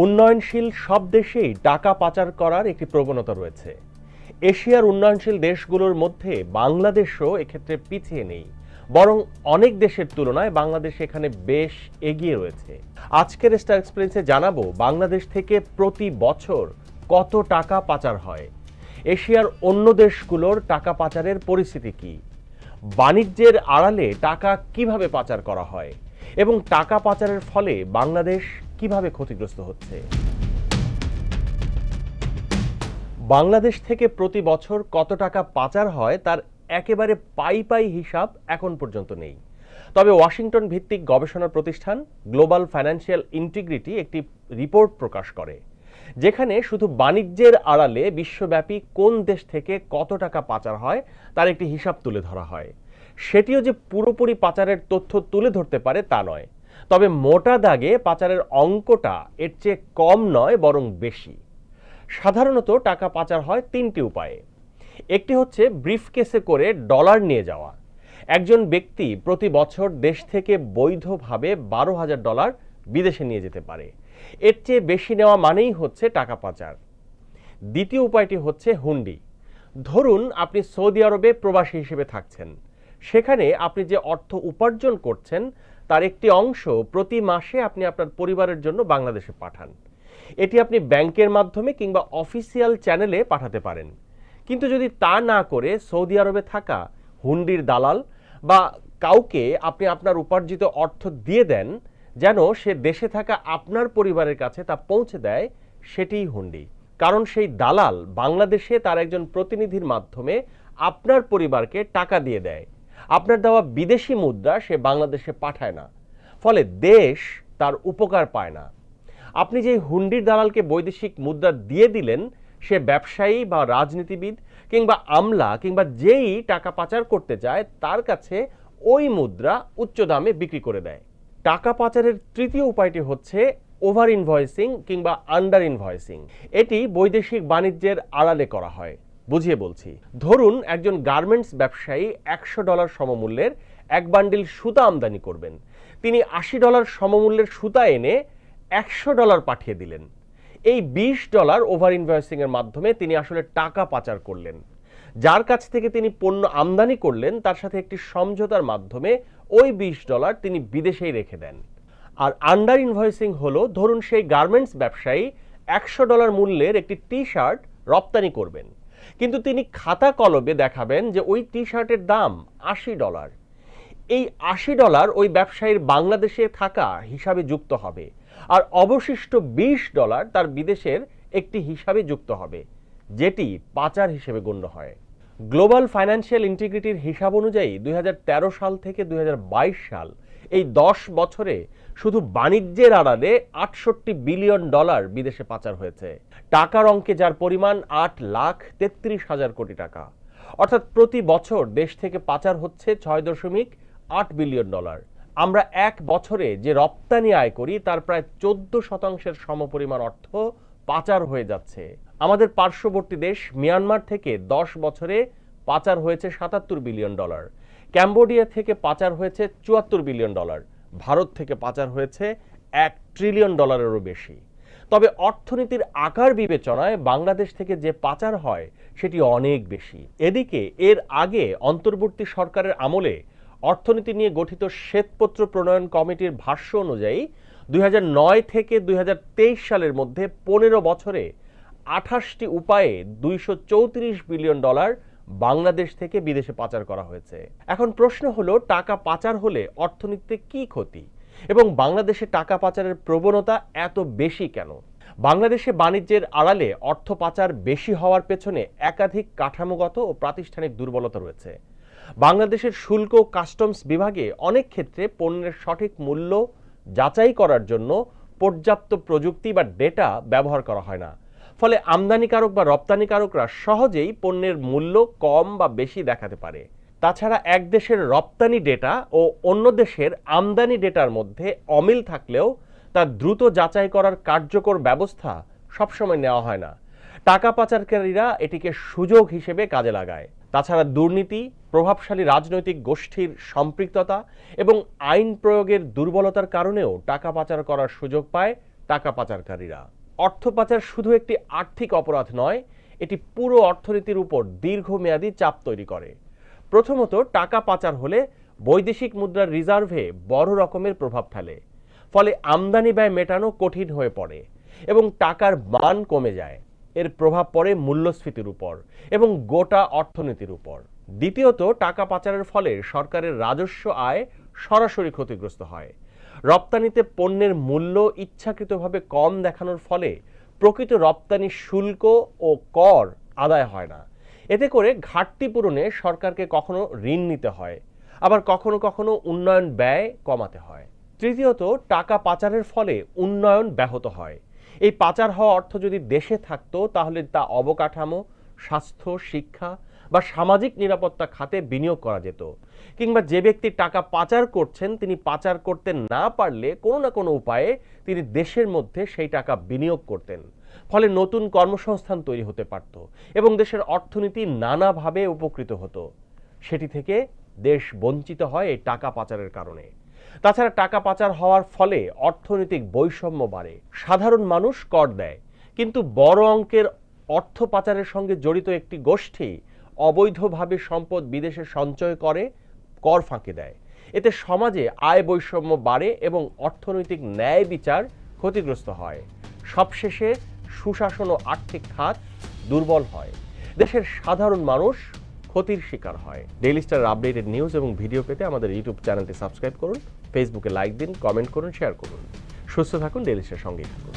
উন্নয়নশীল সব দেশেই টাকা পাচার করার একটি প্রবণতা রয়েছে। এশিয়ার উন্নয়নশীল দেশগুলোর মধ্যে বাংলাদেশও এক্ষেত্রে পিছিয়ে নেই, বরং অনেক দেশের তুলনায় বাংলাদেশ এখানে বেশ এগিয়ে রয়েছে। আজকের স্টার এক্সপ্রেসে জানাবো বাংলাদেশ থেকে প্রতি বছর কত টাকা পাচার হয়, এশিয়ার অন্য দেশগুলোর টাকা পাচারের পরিস্থিতি কি, বাণিজ্যের আড়ালে টাকা কিভাবে পাচার করা হয় এবং টাকা পাচারের ফলে বাংলাদেশ কিভাবে ক্ষতিগ্রস্ত হচ্ছে। বাংলাদেশ থেকে প্রতি বছর কত টাকা পাচার হয় তার একেবারে পাই হিসাব এখন পর্যন্ত নেই। তবে ওয়াশিংটন ভিত্তিক গবেষণা প্রতিষ্ঠান গ্লোবাল ফাইন্যান্সিয়াল ইন্টিগ্রিটি একটি রিপোর্ট প্রকাশ করে, যেখানে শুধু বাণিজ্যের আড়ালে বিশ্বব্যাপী কোন দেশ থেকে কত টাকা পাচার হয় তার একটি হিসাব তুলে ধরা হয়। সেটিও যে পুরোপুরি পাচারের তথ্য তুলে ধরতে পারে তা নয়, তবে মোটা দাগে পাচারের অঙ্কটা এর চেয়ে কম নয় বরং বেশি। সাধারণত টাকা পাচার হয় তিনটি উপায়ে। একটি হচ্ছে ব্রিফকেসে করে ডলার নিয়ে যাওয়া। একজন ব্যক্তি প্রতি বছর দেশ থেকে বৈধভাবে 12,000 ডলার বিদেশে নিয়ে যেতে পারে। এর চেয়ে বেশি নেওয়া মানেই হচ্ছে টাকা পাচার। দ্বিতীয় উপায়টি হচ্ছে হুন্ডি। ধরুন আপনি সৌদি আরবে প্রবাসী হিসেবে থাকছেন, সেখানে আপনি যে অর্থ উপার্জন করছেন তার একটি অংশ প্রতি মাসে আপনি আপনার পরিবারের জন্য বাংলাদেশে পাঠান। এটি আপনি ব্যাংকের মাধ্যমে কিংবা অফিসিয়াল চ্যানেলে পাঠাতে পারেন। কিন্তু যদি তা না করে সৌদি আরবে থাকা হুন্ডির দালাল বা কাউকে আপনি আপনার উপার্জিত অর্থ দিয়ে দেন যেন সে দেশে থাকা আপনার পরিবারের কাছে তা পৌঁছে দেয়, সেটিই হুন্ডি। কারণ সেই দালাল বাংলাদেশে তার একজন প্রতিনিধির মাধ্যমে আপনার পরিবারকে টাকা দিয়ে দেয়। আপনার দেওয়া বিদেশি মুদ্রা সে বাংলাদেশে পাঠায় না, ফলে দেশ তার উপকার পায় না। আপনি যে হুন্ডির দালালকে বৈদেশিক মুদ্রা দিয়ে দিলেন, সে ব্যবসায়ী বা রাজনীতিবিদ কিংবা আমলা কিংবা যেই টাকা পাচার করতে চায় তার কাছে ওই মুদ্রা উচ্চ দামে বিক্রি করে দেয়। টাকা পাচারের তৃতীয় উপায়টি হচ্ছে ওভার ইনভয়েসিং কিংবা আন্ডার ইনভয়েসিং। এটি বৈদেশিক বাণিজ্যের আড়ালে করা হয়। বুঝিয়ে বলছি, ধরুন একজন গার্মেন্টস ব্যবসায়ী $100 সমমূল্যের এক বান্ডিল সুতা আমদানি করবেন। তিনি $80 সমমূল্যের সুতা এনে $100 পাঠিয়ে দিলেন। এই $20 ওভার ইনভয়েসিং এর মাধ্যমে তিনি আসলে টাকা পাচার করলেন। যার কাছ থেকে তিনি পণ্য আমদানি করলেন তার সাথে একটি সমঝোতার মাধ্যমে ওই $20 তিনি বিদেশেই রেখে দেন। আর আন্ডার ইনভয়েসিং হলো, ধরুন সেই গার্মেন্টস ব্যবসায়ী $100 মূল্যের একটি টি শার্ট রপ্তানি করবেন, কিন্তু তিনি খাতা কলমে দেখাবেন যে ওই টি শার্টের দাম $80। এই $80 ওই ব্যবসায়ীর বাংলাদেশে থাকা হিসাবে যুক্ত হবে, আর অবশিষ্ট $20 তার বিদেশের একটি হিসাবে যুক্ত হবে, যেটি পাচার হিসেবে গণ্য হয়। গ্লোবাল ফাইন্যান্সিয়াল ইন্টিগ্রিটির হিসাব অনুযায়ী 2013 সাল থেকে 2022 সাল এই 10 বছরে শুধু বাণিজ্যের আড়ালে $68 বিলিয়ন বিদেশে পাচার হয়েছে। টাকার অঙ্কে যার পরিমাণ 8,33,000 কোটি টাকা। অর্থাৎ প্রতি বছর দেশ থেকে পাচার হচ্ছে $6.8 বিলিয়ন। আমরা এক বছরে যে রপ্তানি আয় করি তার প্রায় 14% সমপরিমাণ অর্থ পাচার হয়ে যাচ্ছে। আমাদের পার্শ্ববর্তী দেশ মিয়ানমার থেকে 10 বছরে পাচার হয়েছে $77 বিলিয়ন। ক্যাম্বোডিয়া থেকে পাচার হয়েছে $74 বিলিয়ন। ভারত থেকে পাচার হয়েছে $1 ট্রিলিয়ন বেশি। তবে অর্থনীতির আকার বিবেচনায় বাংলাদেশ থেকে যে পাচার হয় সেটি অনেক বেশি। এদিকে এর আগে অন্তর্বর্তী সরকারের আমলে অর্থনীতি নিয়ে গঠিত শ্বেতপত্র প্রণয়ন কমিটির ভাষ্য অনুযায়ী 2009 থেকে 2023 সালের মধ্যে 15 বছরে 28টি উপায়ে $234 বিলিয়ন বাংলাদেশ থেকে বিদেশে পাচার করা হয়েছে। এখন প্রশ্ন হলো, টাকা পাচার হলে অর্থনীতিতে কি ক্ষতি এবং বাংলাদেশে টাকা পাচারের প্রবণতা এত বেশি কেন? বাংলাদেশে বাণিজ্যের আড়ালে অর্থ পাচার বেশি হওয়ার পেছনে একাধিক কাঠামোগত ও প্রাতিষ্ঠানিক দুর্বলতা রয়েছে। বাংলাদেশের শুল্ক ও কাস্টমস বিভাগে অনেক ক্ষেত্রে পণ্যের সঠিক মূল্য যাচাই করার জন্য পর্যাপ্ত প্রযুক্তি বা ডেটা ব্যবহার করা হয় না। ফলে আমদানিকারক বা রপ্তানিকারকরা সহজেই পণ্যের মূল্য কম বা বেশি দেখাতে পারে। তাছাড়া এক দেশের রপ্তানি ডেটা ও অন্য দেশের আমদানি ডেটার মধ্যে অমিল থাকলেও তা দ্রুত যাচাই করার কার্যকর ব্যবস্থা সবসময় নেওয়া হয় না। টাকা পাচারকারীরা এটিকে সুযোগ হিসেবে কাজে লাগায়। তাছাড়া দুর্নীতি, প্রভাবশালী রাজনৈতিক গোষ্ঠীর সম্পৃক্ততা এবং আইন প্রয়োগের দুর্বলতার কারণেও টাকা পাচার করার সুযোগ পায় টাকা পাচারকারীরা। অর্থ পাচার শুধু একটি আর্থিক অপরাধ নয়, এটি পুরো অর্থনীতির উপর দীর্ঘমেয়াদী চাপ তৈরি করে। প্রথমত, টাকা পাচার হলে বৈদেশিক মুদ্রার রিজার্ভে বড় রকমের প্রভাব ফেলে। ফলে আমদানি ব্যয় মেটানো কঠিন হয়ে পড়ে এবং টাকার মান কমে যায়। এর প্রভাব পড়ে মূল্যস্ফীতির উপর এবং গোটা অর্থনীতির উপর। দ্বিতীয়ত, টাকা পাচারের ফলে সরকারের রাজস্ব আয় সরাসরি ক্ষতিগ্রস্ত হয়। রপ্তানিতে পণ্যের মূল্য ইচ্ছাকৃতভাবে কম দেখানোর ফলে প্রকৃত রপ্তানি শুল্ক ও কর আদায় হয় না। এতে করে ঘাটতি পূরণে সরকারকে কখনো ঋণ নিতে হয়, আবার কখনো কখনো উন্নয়ন ব্যয় কমাতে হয়। তৃতীয়ত, টাকা পাচারের ফলে উন্নয়ন ব্যাহত হয়। এই পাচার হওয়া অর্থ যদি দেশে থাকতো তাহলে তা অবকাঠামো, স্বাস্থ্য, শিক্ষা বা সামাজিক নিরাপত্তা খাতে বিনিয়োগ করা যেত। কিংবা যে ব্যক্তি টাকা পাচার করছেন তিনি পাচার করতে না পারলে কোনো না কোনো উপায়ে তিনি দেশের মধ্যে সেই টাকা বিনিয়োগ করতেন। ফলে নতুন কর্মসংস্থান তৈরি হতে পারত এবং দেশের অর্থনীতি নানাভাবে উপকৃত হতো। সেটি থেকে দেশ বঞ্চিত হয় এই টাকা পাচারের কারণে। তাছাড়া টাকা পাচার হওয়ার ফলে অর্থনৈতিক বৈষম্য বাড়ে। সাধারণ মানুষ কর দেয়, কিন্তু বড় অঙ্কের অর্থ পাচারের সঙ্গে জড়িত একটি গোষ্ঠী অবৈধভাবে সম্পদ বিদেশে সঞ্চয় করে কর ফাঁকি দেয়। এতে সমাজে আয় বৈষম্য বাড়ে এবং অর্থনৈতিক ন্যায় বিচার ক্ষতিগ্রস্ত হয়। সবশেষে সুশাসন ও আর্থিক খাত দুর্বল হয়। দেশের সাধারণ মানুষ ক্ষতির শিকার হয়। ডেইলি স্টার আপডেটেড নিউজ এবং ভিডিও পেতে আমাদের ইউটিউব চ্যানেলটি সাবস্ক্রাইব করুন, ফেসবুকে লাইক দিন, কমেন্ট করুন, শেয়ার করুন। সুস্থ থাকুন, ডেইলি স্টার সঙ্গেই থাকুন।